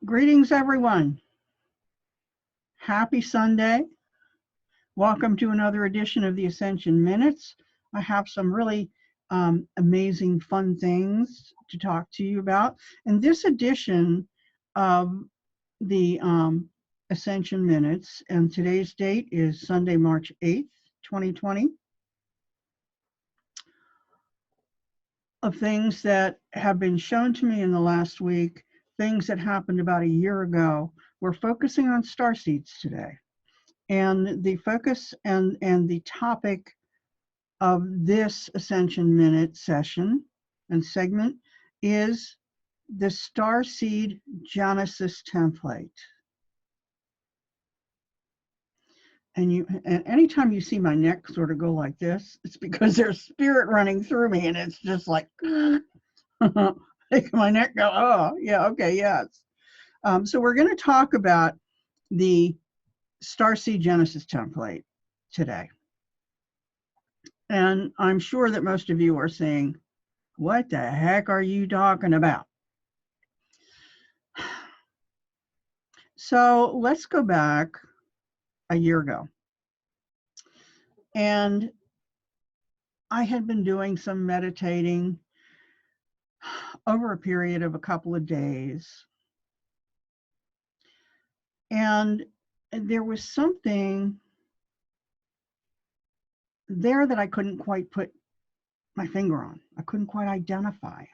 Greetings, everyone. Happy Sunday. Welcome to another edition of the Ascension Minutes. I have some really amazing, fun things to talk to you about. In this edition of the Ascension Minutes, and today's date is Sunday, March 8th, 2020, of things that have been shown to me in the last week, things that happened about a year ago. We're focusing on starseeds today. And the focus and the topic of this Ascension Minute session and segment is the Starseed Genesis template. And anytime you see my neck sort of go like this, it's because there's spirit running through me, and it's just like, make my neck go, oh, yeah, okay, yes. So we're going to talk about the Starseed Genesis template today. And I'm sure that most of you are saying, what the heck are you talking about? So let's go back a year ago. And I had been doing some meditating over a period of a couple of days. And there was something there that I couldn't quite put my finger on. I couldn't quite identify.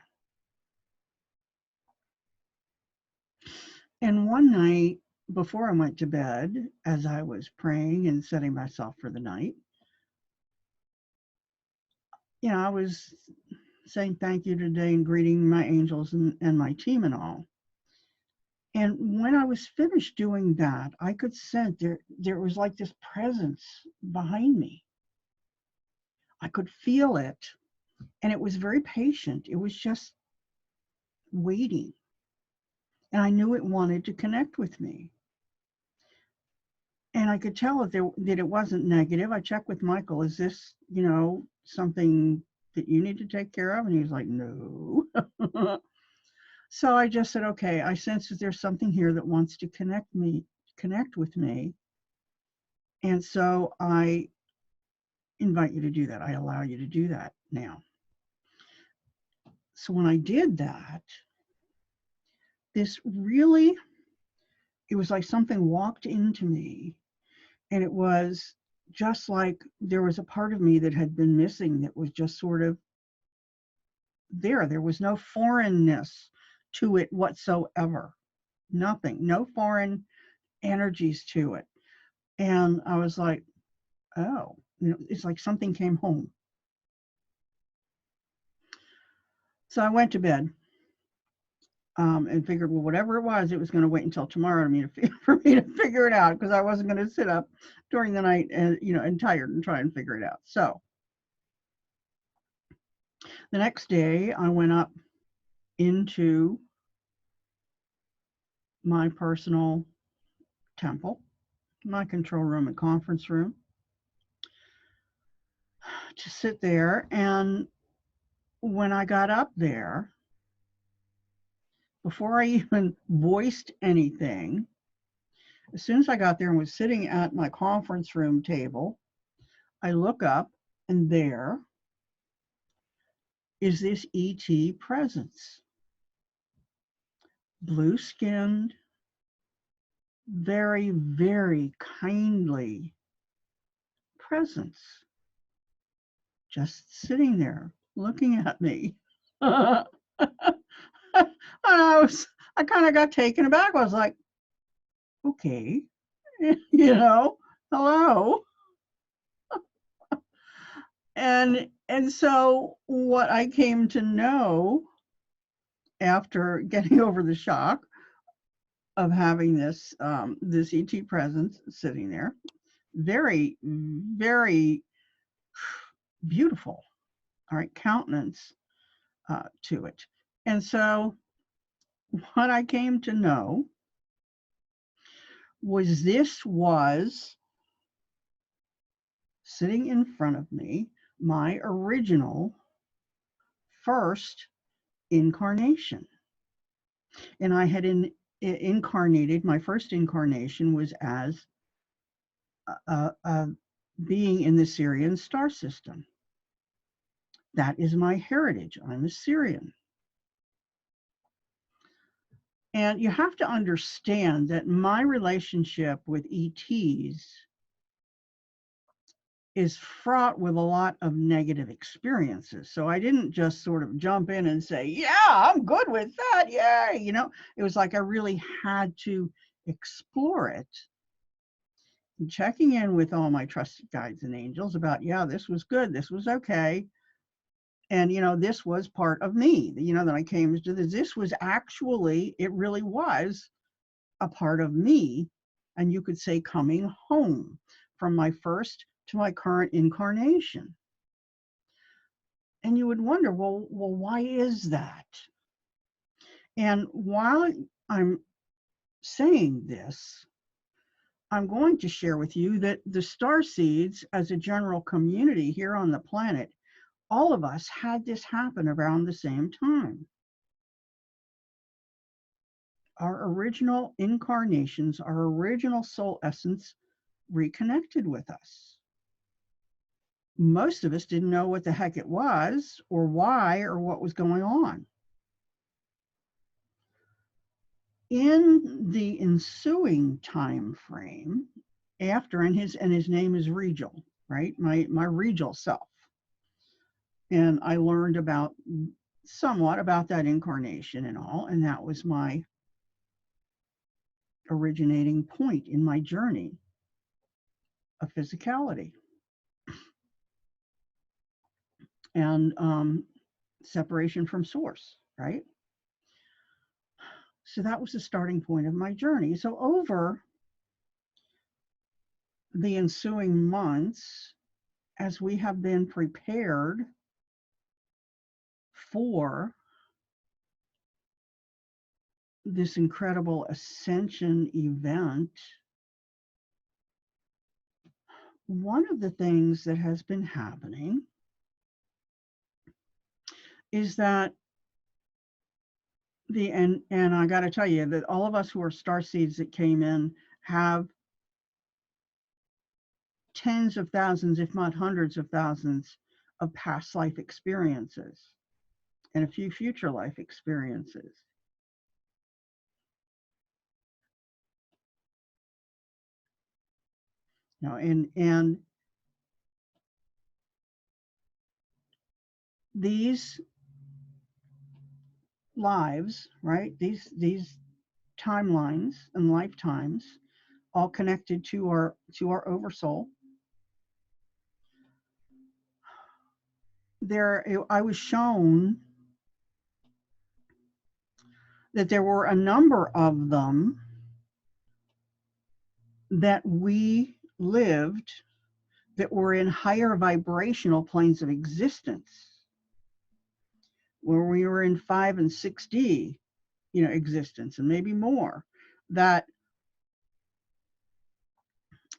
And one night before I went to bed, as I was praying and setting myself for the night, I was saying thank you today and greeting my angels and my team and all. And when I was finished doing that, I could sense there was like this presence behind me. I could feel it, and it was very patient. It was just waiting. And I knew it wanted to connect with me. And I could tell that it wasn't negative. I checked with Michael, is this, something that you need to take care of? And he's like, no. So I just said, okay, I sense that there's something here that wants to connect with me. And so I invite you to do that. I allow you to do that now. So when I did that, it was like something walked into me, and it was just like there was a part of me that had been missing that was just sort of there. There was no foreignness to it whatsoever. Nothing, no foreign energies to it. And I was like, oh, it's like something came home. So I went to bed and figured, well, whatever it was going to wait until tomorrow for me to figure it out, because I wasn't going to sit up during the night and tired and try and figure it out. So the next day I went up into my personal temple, my control room and conference room, to sit there. And when I got up there, before I even voiced anything, as soon as I got there and was sitting at my conference room table, I look up, and there is this ET presence. Blue-skinned, very, very kindly presence, just sitting there looking at me. And I kind of got taken aback. I was like, okay, hello. And so what I came to know after getting over the shock of having this ET presence sitting there, very, very beautiful, all right, countenance to it. And so what I came to know was this was sitting in front of me, my original first incarnation. And I had incarnated. My first incarnation was as a being in the Syrian star system. That is my heritage. I'm a Syrian. And you have to understand that my relationship with ETs is fraught with a lot of negative experiences. So I didn't just sort of jump in and say, yeah, I'm good with that. Yeah. You know, it was like I really had to explore it. And checking in with all my trusted guides and angels about, yeah, this was good. This was okay. And, you know, this was part of me, you know, that I came to this was actually, it really was a part of me. And you could say coming home from my first to my current incarnation. And you would wonder, well, why is that? And while I'm saying this, I'm going to share with you that the star seeds as a general community here on the planet, all of us had this happen around the same time. Our original incarnations, our original soul essence reconnected with us. Most of us didn't know what the heck it was or why or what was going on. In the ensuing time frame, after, and his name is Regal, right? My Regal self. And I learned about somewhat about that incarnation and all, and that was my originating point in my journey of physicality and separation from source, right? So that was the starting point of my journey. So over the ensuing months, as we have been prepared for this incredible ascension event, one of the things that has been happening is that and I got to tell you that all of us who are star seeds that came in have tens of thousands, if not hundreds of thousands of past life experiences and a few future life experiences. You know, and these lives, right? These timelines and lifetimes, all connected to our oversoul. I was shown that there were a number of them that we lived that were in higher vibrational planes of existence, where we were in 5 and 6D, you know, existence, and maybe more, that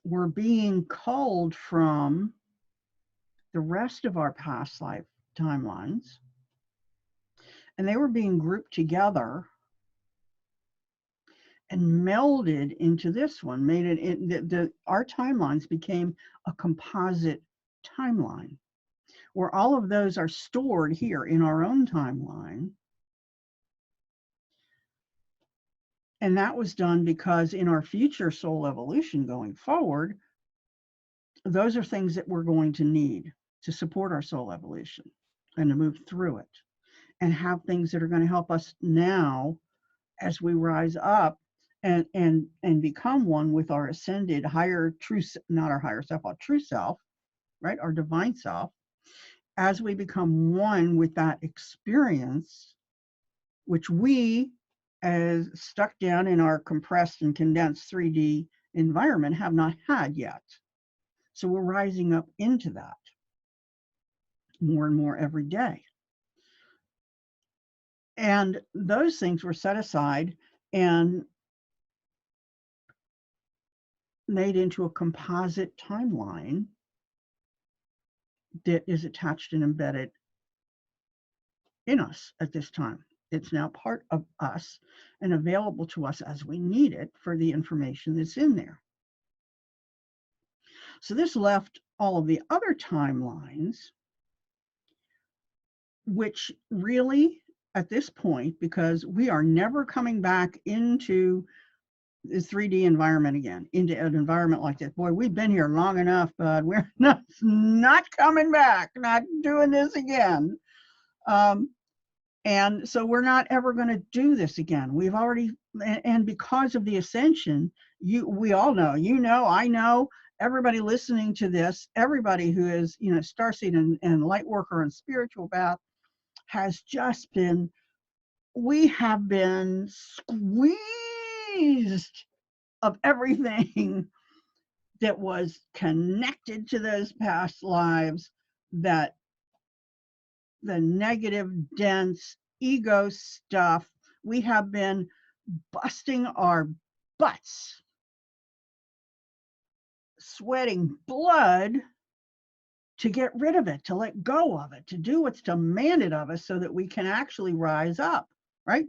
were being culled from the rest of our past life timelines, and they were being grouped together and melded into this one, made it our timelines became a composite timeline, where all of those are stored here in our own timeline. And that was done because in our future soul evolution going forward, those are things that we're going to need to support our soul evolution and to move through it and have things that are going to help us now as we rise up and become one with our ascended higher true, not our higher self, our true self, right? Our divine self. As we become one with that experience, which we, as stuck down in our compressed and condensed 3D environment, have not had yet. So we're rising up into that more and more every day. And those things were set aside and made into a composite timeline that is attached and embedded in us at this time. It's now part of us and available to us as we need it for the information that's in there. So this left all of the other timelines, which really, at this point, because we are never coming back into the 3D environment again, into an environment like this. Boy, we've been here long enough, but we're not coming back, not doing this again. And so we're not ever going to do this again. We've already, and because of the ascension, we all know, I know, everybody listening to this, everybody who is, Starseed and light worker and spiritual path has just been, we have been squeezed of everything that was connected to those past lives, that the negative, dense ego stuff. We have been busting our butts, sweating blood to get rid of it, to let go of it, to do what's demanded of us so that we can actually rise up, right?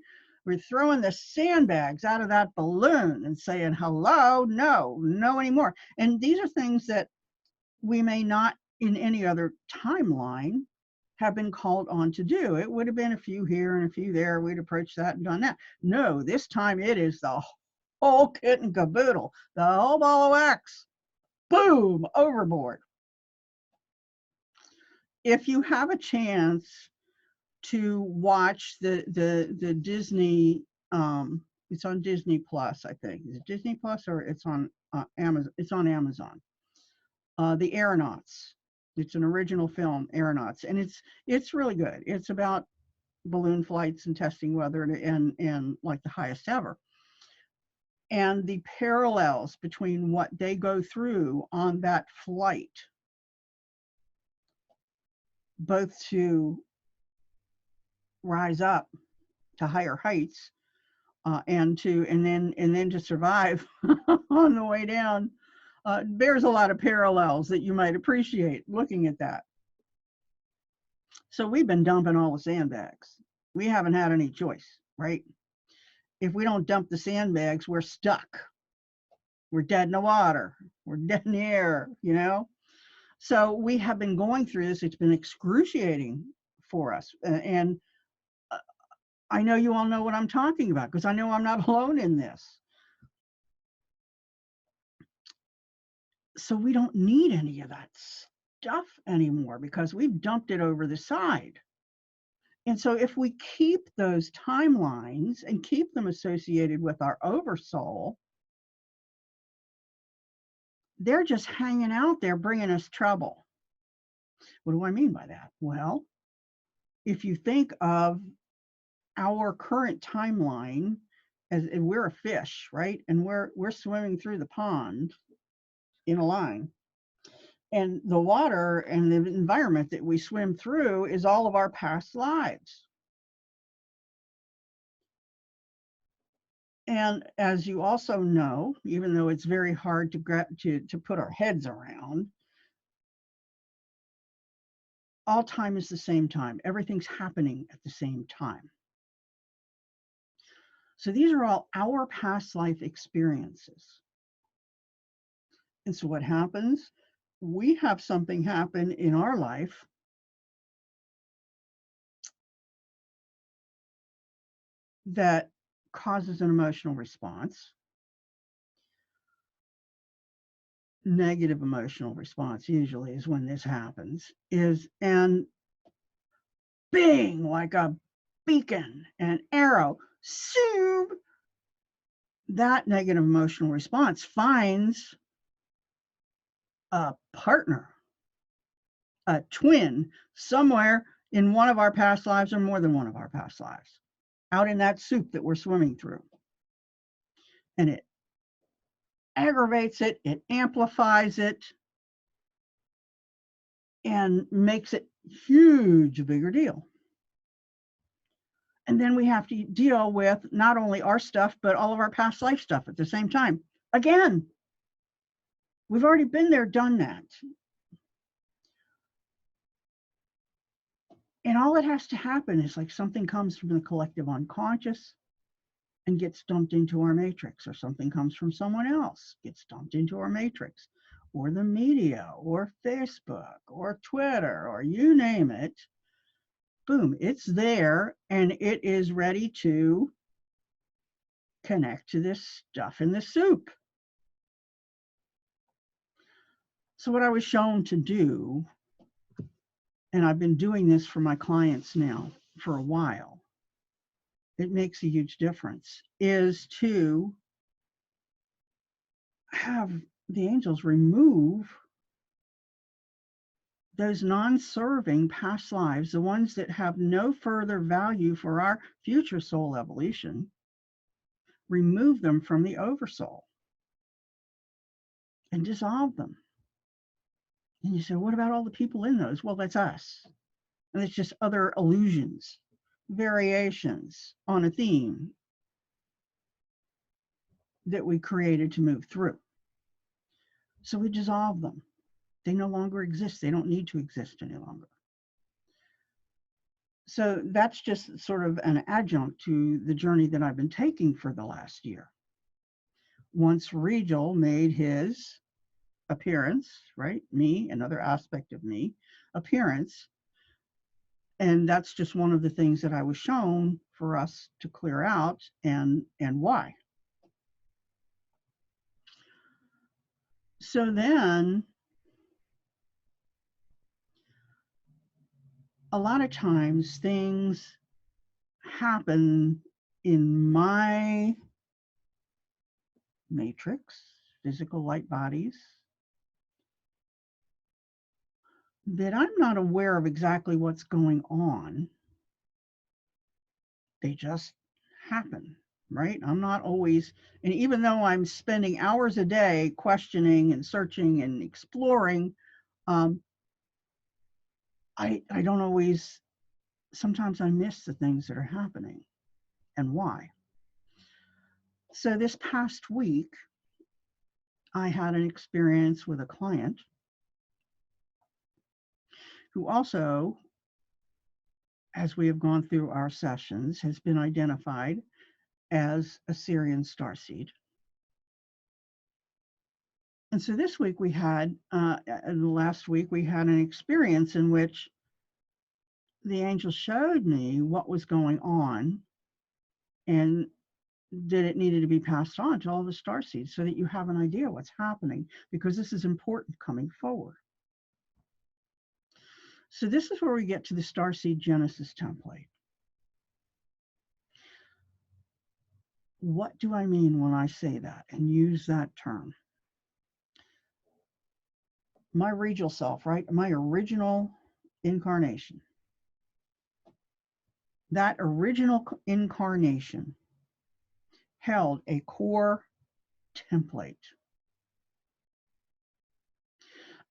We're throwing the sandbags out of that balloon and saying, hello, no anymore. And these are things that we may not in any other timeline have been called on to do. It would have been a few here and a few there. We'd approach that and done that. No, this time it is the whole kit and caboodle, the whole ball of wax, boom, overboard. If you have a chance to watch the Disney, it's on Disney Plus, I think. Is it Disney Plus or it's on Amazon? It's on Amazon. The Aeronauts. It's an original film, Aeronauts, and it's really good. It's about balloon flights and testing weather and like the highest ever. And the parallels between what they go through on that flight, both to rise up to higher heights and then to survive on the way down, bears a lot of parallels that you might appreciate looking at that. So we've been dumping all the sandbags. We haven't had any choice, right? If we don't dump the sandbags, we're stuck. We're dead in the water. We're dead in the air, So we have been going through this. It's been excruciating for us. And I know you all know what I'm talking about because I know I'm not alone in this. So we don't need any of that stuff anymore because we've dumped it over the side. And so if we keep those timelines and keep them associated with our oversoul, they're just hanging out there bringing us trouble. What do I mean by that? Well, if you think of our current timeline as we're a fish, right? And we're swimming through the pond in a line. And the water and the environment that we swim through is all of our past lives. And as you also know, even though it's very hard to put our heads around, all time is the same time. Everything's happening at the same time. So these are all our past life experiences. And so what happens? We have something happen in our life that causes an emotional response. Negative emotional response usually is when this happens, and bing, like a beacon, an arrow, zoom, that negative emotional response finds a partner, a twin, somewhere in one of our past lives or more than one of our past lives, out in that soup that we're swimming through. And it aggravates it, it amplifies it, and makes it huge, bigger deal. And then we have to deal with not only our stuff, but all of our past life stuff at the same time. Again, we've already been there, done that. And all that has to happen is like something comes from the collective unconscious and gets dumped into our matrix, or something comes from someone else, gets dumped into our matrix, or the media, or Facebook, or Twitter, or you name it. Boom, it's there, and it is ready to connect to this stuff in the soup. So what I was shown to do, and I've been doing this for my clients now for a while, it makes a huge difference, is to have the angels remove those non-serving past lives, the ones that have no further value for our future soul evolution, remove them from the oversoul and dissolve them. And you say, what about all the people in those? Well, that's us. And it's just other illusions, variations on a theme that we created to move through. So we dissolve them. They no longer exist. They don't need to exist any longer. So that's just sort of an adjunct to the journey that I've been taking for the last year. Once Regal made his appearance, right? Me, another aspect of me, appearance. And that's just one of the things that I was shown for us to clear out, and why. So then, a lot of times things happen in my matrix, physical light bodies, that I'm not aware of exactly what's going on. They just happen, right? I'm not always, and even though I'm spending hours a day questioning and searching and exploring, I don't always, sometimes I miss the things that are happening and why. So this past week, I had an experience with a client who also, as we have gone through our sessions, has been identified as a Syrian starseed. And so this week we had, last week we had an experience in which the angel showed me what was going on and that it needed to be passed on to all the starseeds so that you have an idea what's happening, because this is important coming forward. So this is where we get to the Starseed Genesis template. What do I mean when I say that and use that term? My regal self, right? My original incarnation. That original incarnation held a core template.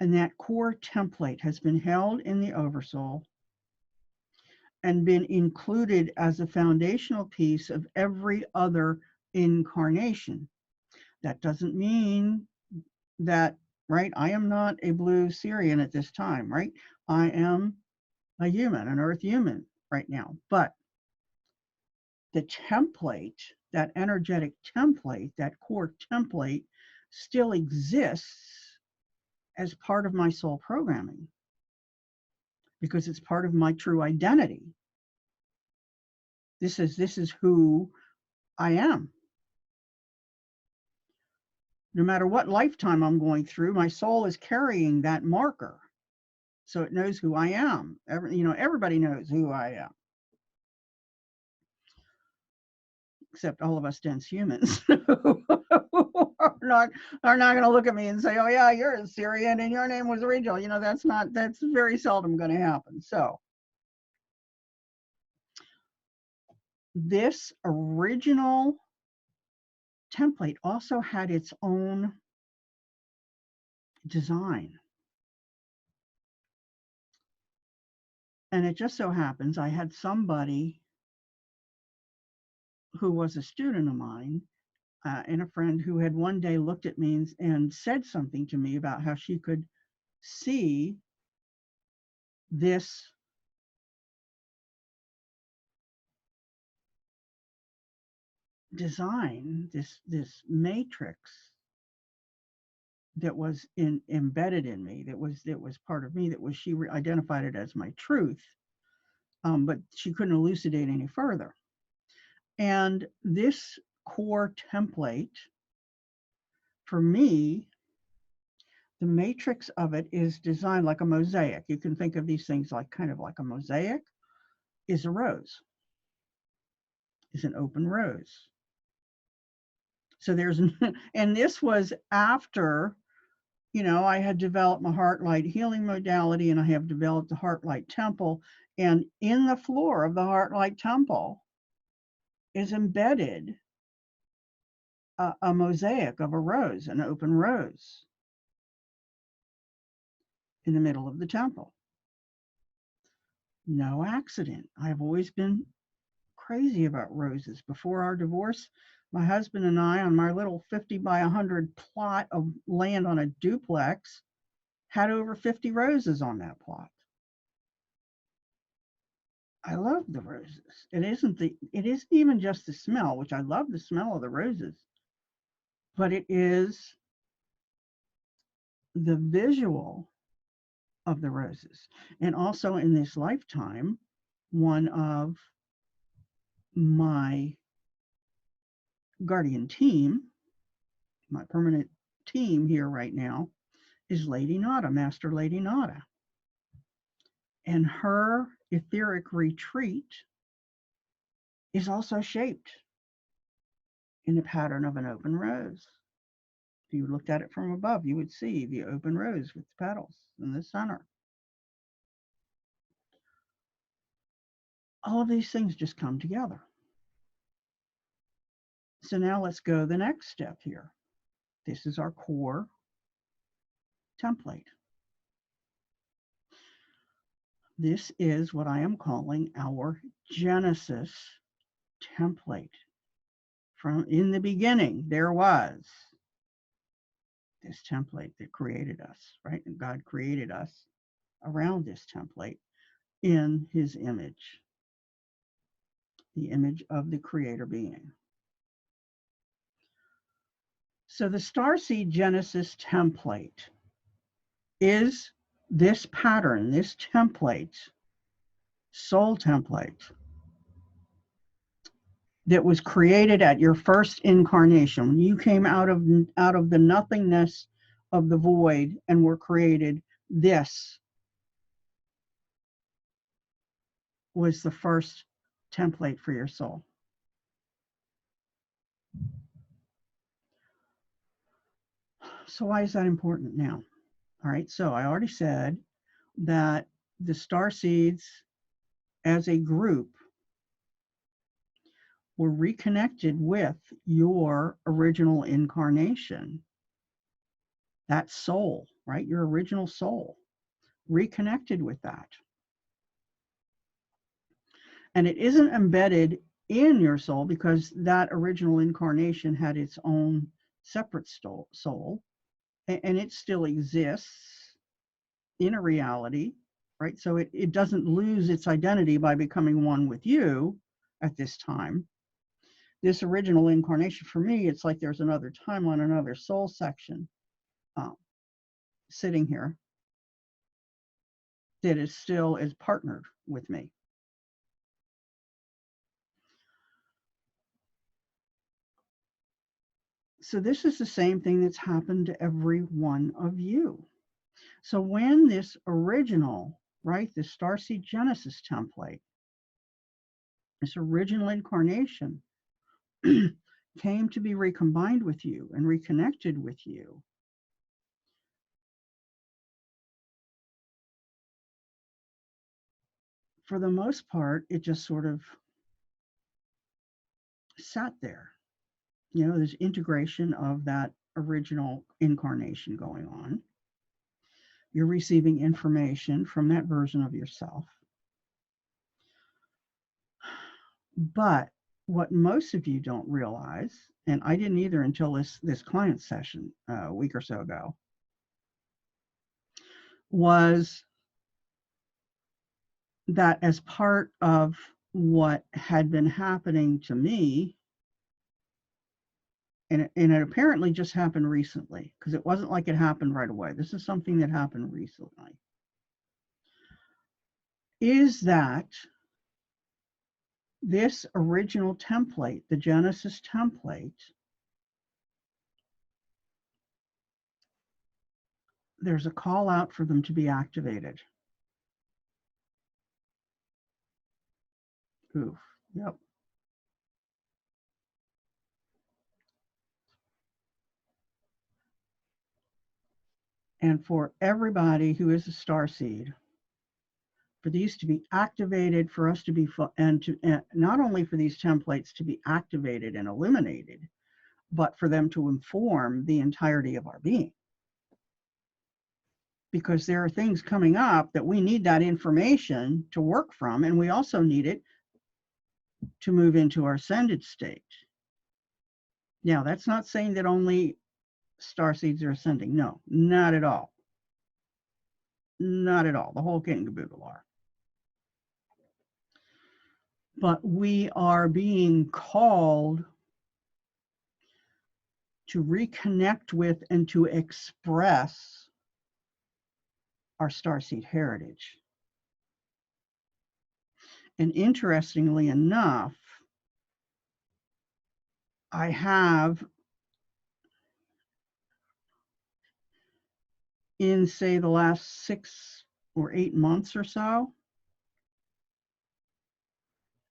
And that core template has been held in the Oversoul and been included as a foundational piece of every other incarnation. That doesn't mean that, right, I am not a blue Syrian at this time, right? I am a human, an earth human right now. But the template, that energetic template, that core template still exists as part of my soul programming, because it's part of my true identity. This is who I am. No matter what lifetime I'm going through, my soul is carrying that marker, so it knows who I am. Everybody knows who I am, except all of us dense humans are not going to look at me and say, "Oh yeah, you're a Syrian and your name was Rachel." That's very seldom going to happen. So this original template also had its own design. And it just so happens I had somebody who was a student of mine and a friend who had one day looked at me and said something to me about how she could see this design, this matrix that was embedded in me, that was part of me, that was, she identified it as my truth, but she couldn't elucidate any further. And this core template, for me, the matrix of it is designed like a mosaic. You can think of these things like kind of like a mosaic, is a rose, is an open rose. So there's, and this was after, you know, I had developed my heart light healing modality, and I have developed the heart light temple. And in the floor of the heart light temple is embedded a mosaic of a rose, an open rose in the middle of the temple. No accident. I've always been crazy about roses. Before our divorce, my husband and I, on my little 50 by 100 plot of land on a duplex, had over 50 roses on that plot. I love the roses. It isn't even just the smell, which I love the smell of the roses, but it is the visual of the roses. And also in this lifetime, one of my guardian team, my permanent team here right now, is Lady Nada, Master Lady Nada. And her etheric retreat is also shaped in the pattern of an open rose. If you looked at it from above, you would see the open rose with the petals in the center. All of these things just come together. So now let's go the next step here. This is our core template. This is what I am calling our Genesis template. From in the beginning, there was this template that created us, right? And God created us around this template in his image, the image of the creator being. So the Starseed Genesis template is this pattern, this template, soul template, that was created at your first incarnation. When you came out of the nothingness of the void and were created, this was the first template for your soul. So why is that important now? All right, so I already said that the starseeds as a group were reconnected with your original incarnation, that soul, right? Your original soul, reconnected with that. And it isn't embedded in your soul because that original incarnation had its own separate soul, and it still exists in a reality, right? So it doesn't lose its identity by becoming one with you at this time. This original incarnation, for me, it's like there's another timeline, another soul section sitting here that is still is partnered with me. So this is the same thing that's happened to every one of you. So when this original, right, the Starseed Genesis template, this original incarnation came to be recombined with you and reconnected with you, for the most part, it just sort of sat there. You know, there's integration of that original incarnation going on. You're receiving information from that version of yourself. But what most of you don't realize, and I didn't either until this client session a week or so ago, was that as part of what had been happening to me and it apparently just happened recently, because it wasn't like it happened right away. This is something that happened recently. Is that this original template, the Genesis template, there's a call out for them to be activated. Oof, yep. And for everybody who is a starseed, for these to be activated, for us to be, and not only for these templates to be activated and eliminated, but for them to inform the entirety of our being. Because there are things coming up that we need that information to work from, and we also need it to move into our ascended state. Now, that's not saying that only starseeds are ascending. No, not at all. Not at all. The whole kit and caboodle are. But we are being called to reconnect with and to express our starseed heritage. And interestingly enough, I have, in say the last 6 or 8 months or so,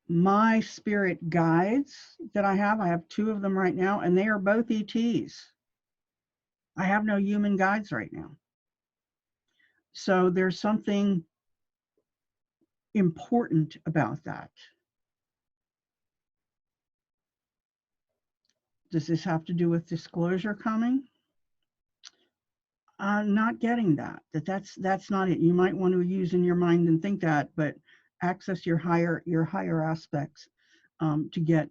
my spirit guides that I have 2 of them right now, and they are both ETs. I have no human guides right now. So there's something important about that. Does this have to do with disclosure coming? Not getting that. That's not it. You might want to use in your mind and think that, but access your higher aspects to get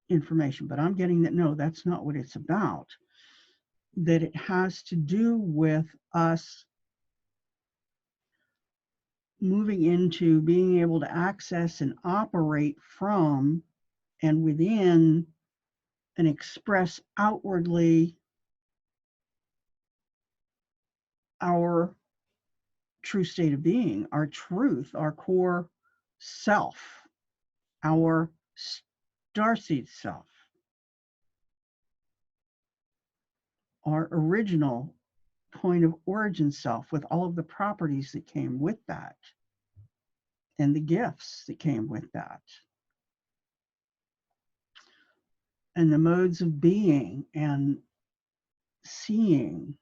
information. But I'm getting that no, that's not what it's about. That it has to do with us moving into being able to access and operate from and within and express outwardly our true state of being, our truth, our core self, our starseed self, our original point of origin self, with all of the properties that came with that and the gifts that came with that, and the modes of being and seeing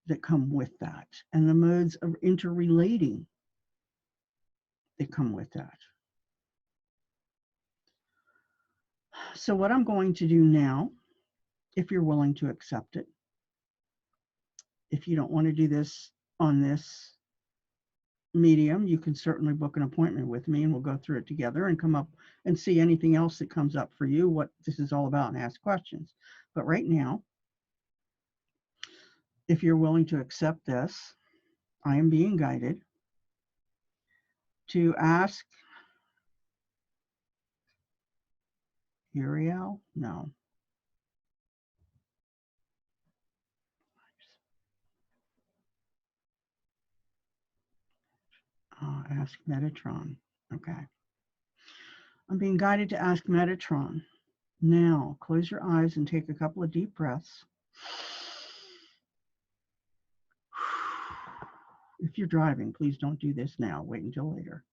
that come with that, and the modes of interrelating that come with that. So what I'm going to do now, if you're willing to accept it, if you don't want to do this on this medium, you can certainly book an appointment with me and we'll go through it together and come up and see anything else that comes up for you, what this is all about, and ask questions. But right now, if you're willing to accept this, I am being guided to ask Uriel, no. Ask Metatron. Okay. I'm being guided to ask Metatron. Now, close your eyes and take a couple of deep breaths. If you're driving, please don't do this now. Wait until later.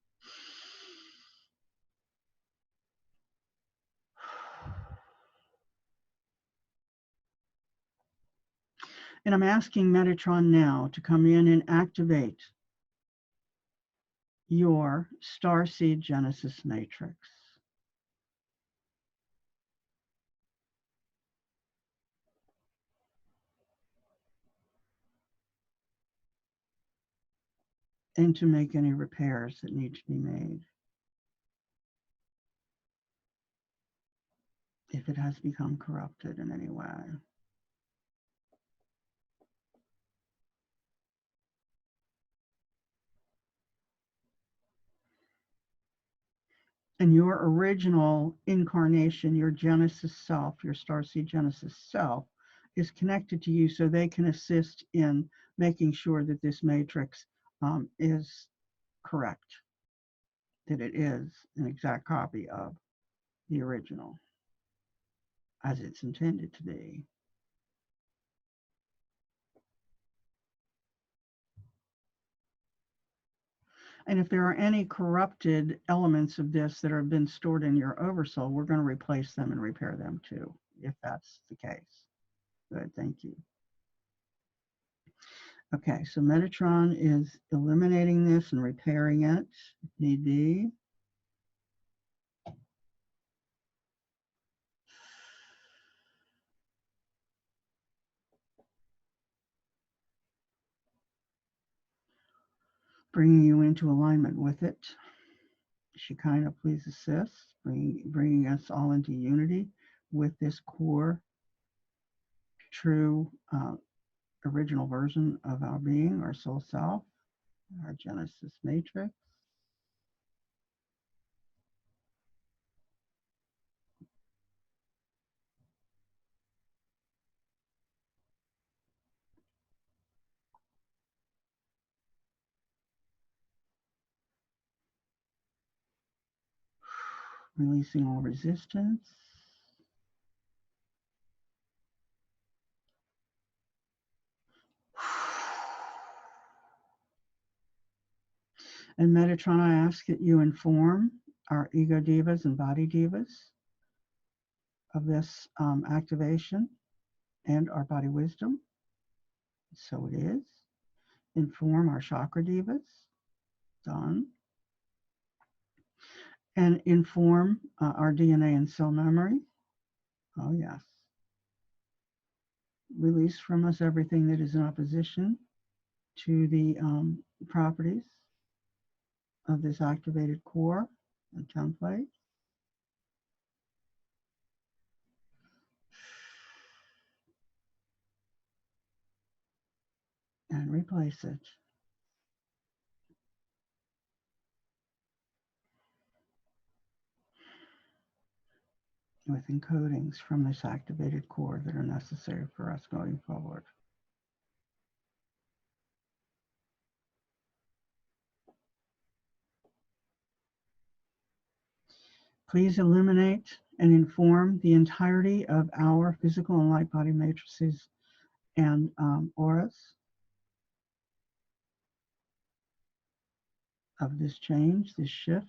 And I'm asking Metatron now to come in and activate your Starseed Genesis Matrix. And to make any repairs that need to be made, if it has become corrupted in any way. And your original incarnation, your Genesis self, your Starseed Genesis self, is connected to you so they can assist in making sure that this matrix is correct, that it is an exact copy of the original as it's intended to be. And if there are any corrupted elements of this that have been stored in your oversoul, we're going to replace them and repair them too, if that's the case. Good, thank you. Okay, so Metatron is eliminating this and repairing it if need be. Bringing you into alignment with it. Shekinah, please assist, bringing us all into unity with this core, true, original version of our being, our soul self, our Genesis matrix. Releasing all resistance. And Metatron, I ask that you inform our ego divas and body divas of this activation and our body wisdom. So it is. Inform our chakra divas. Done. And inform our DNA and cell memory. Oh, yes. Release from us everything that is in opposition to the properties of this activated core and template. And replace it with encodings from this activated core that are necessary for us going forward. Please illuminate and inform the entirety of our physical and light body matrices and auras of this change, this shift.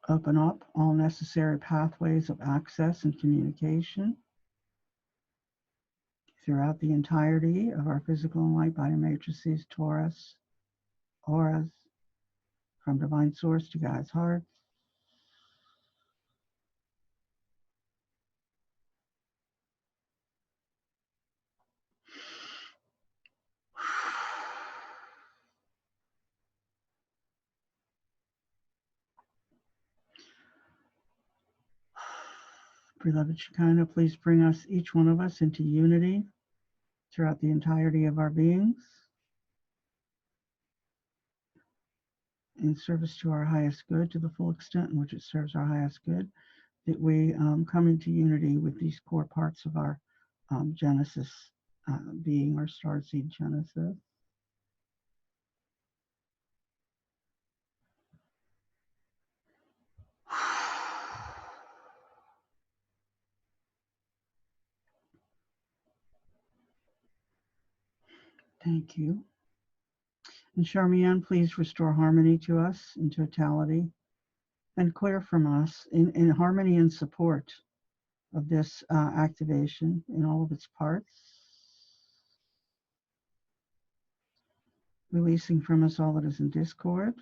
Open up all necessary pathways of access and communication throughout the entirety of our physical and light body matrices, torus, auras, from divine source to God's heart. Beloved Shekinah, please bring us, each one of us, into unity throughout the entirety of our beings, in service to our highest good, to the full extent in which it serves our highest good, that we come into unity with these core parts of our Genesis being, our Starseed Genesis. Thank you. And Charmian, please restore harmony to us in totality and clear from us in harmony and support of this activation in all of its parts. Releasing from us all that is in discord.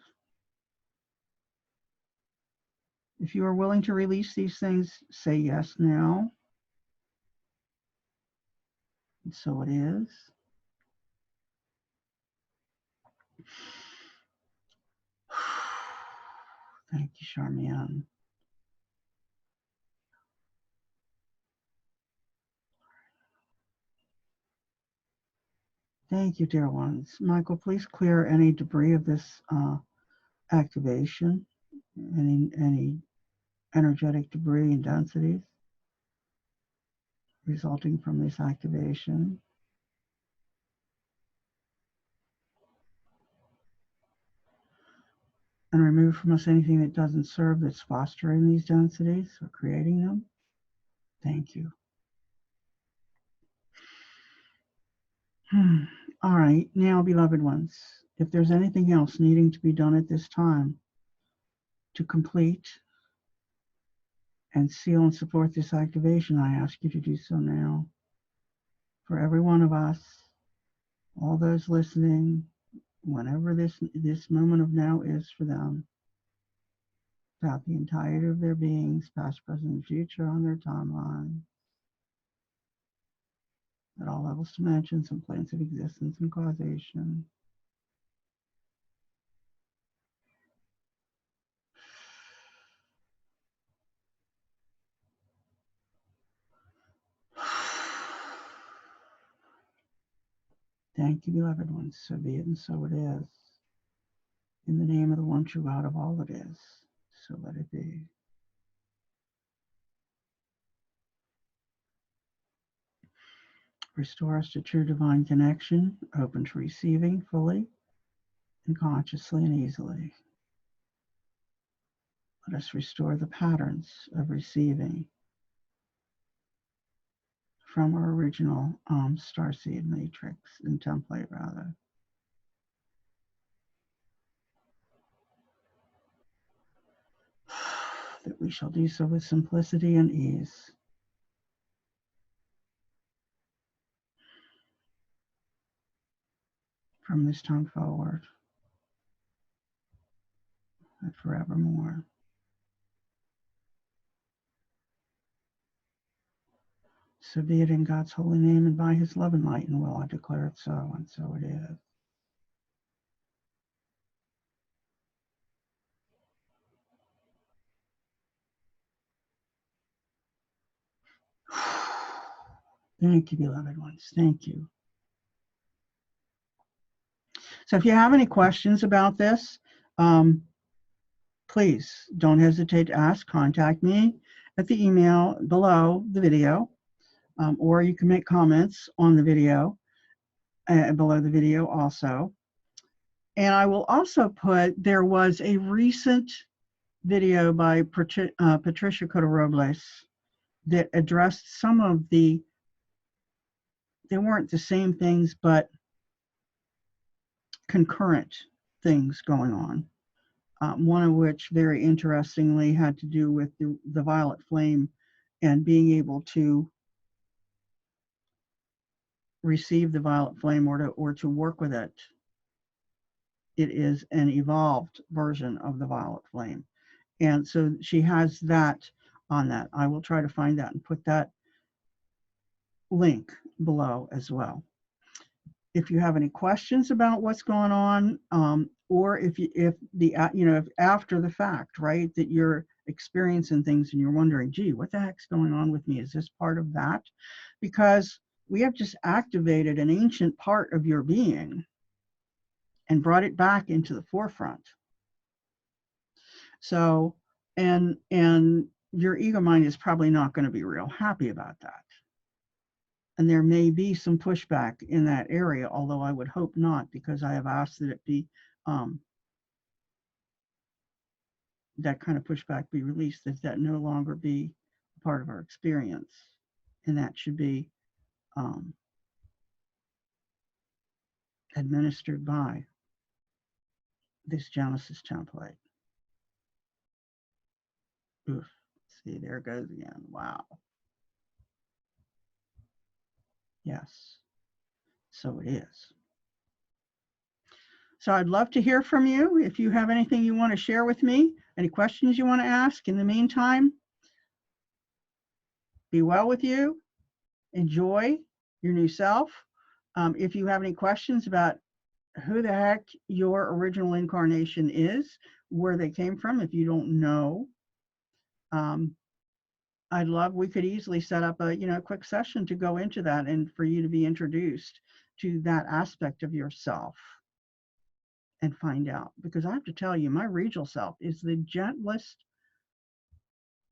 If you are willing to release these things, say yes now. And so it is. Thank you, Charmian. Thank you, dear ones. Michael, please clear any debris of this activation, any energetic debris and densities resulting from this activation. And remove from us anything that doesn't serve, that's fostering these densities or creating them. Thank you. All right, now, beloved ones, if there's anything else needing to be done at this time to complete and seal and support this activation, I ask you to do so now. For every one of us, all those listening, whenever this moment of now is for them, throughout the entirety of their beings, past, present, and future on their timeline, at all levels, dimensions, and planes of existence and causation. Thank you, beloved ones. So be it and so it is. In the name of the one true God of all that is, so let it be. Restore us to true divine connection, open to receiving fully and consciously and easily. Let us restore the patterns of receiving from our original starseed matrix and template, rather. That we shall do so with simplicity and ease. From this time forward and forevermore. So be it in God's holy name and by his love and light and will, I declare it so, and so it is. Thank you, beloved ones. Thank you. So if you have any questions about this, please don't hesitate to ask. Contact me at the email below the video, or you can make comments on the video, below the video also. And I will also put, there was a recent video by Patricia Cote-Robles that addressed some of they weren't the same things, but concurrent things going on. One of which, very interestingly, had to do with the violet flame and being able to receive the violet flame or to work with it. It is an evolved version of the violet flame. And so she has that on that. I will try to find that and put that link below as well. If you have any questions about what's going on, or if after the fact, right, that you're experiencing things and you're wondering, gee, what the heck's going on with me? Is this part of that? Because we have just activated an ancient part of your being and brought it back into the forefront. So, and your ego mind is probably not going to be real happy about that. And there may be some pushback in that area, although I would hope not, because I have asked that it be, that kind of pushback be released, that no longer be a part of our experience. And that should be administered by this Genesis template. Oof, see, there it goes again. Wow. Yes, so it is. So I'd love to hear from you. If you have anything you want to share with me, any questions you want to ask. In the meantime, be well with you. Enjoy your new self. If you have any questions about who the heck your original incarnation is, where they came from, if you don't know, we could easily set up a quick session to go into that and for you to be introduced to that aspect of yourself and find out. Because I have to tell you, my regal self is the gentlest,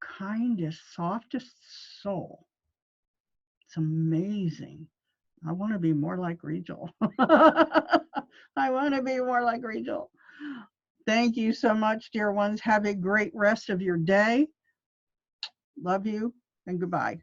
kindest, softest soul. It's amazing. I want to be more like Regal. I want to be more like Regal. Thank you so much, dear ones. Have a great rest of your day. Love you and goodbye.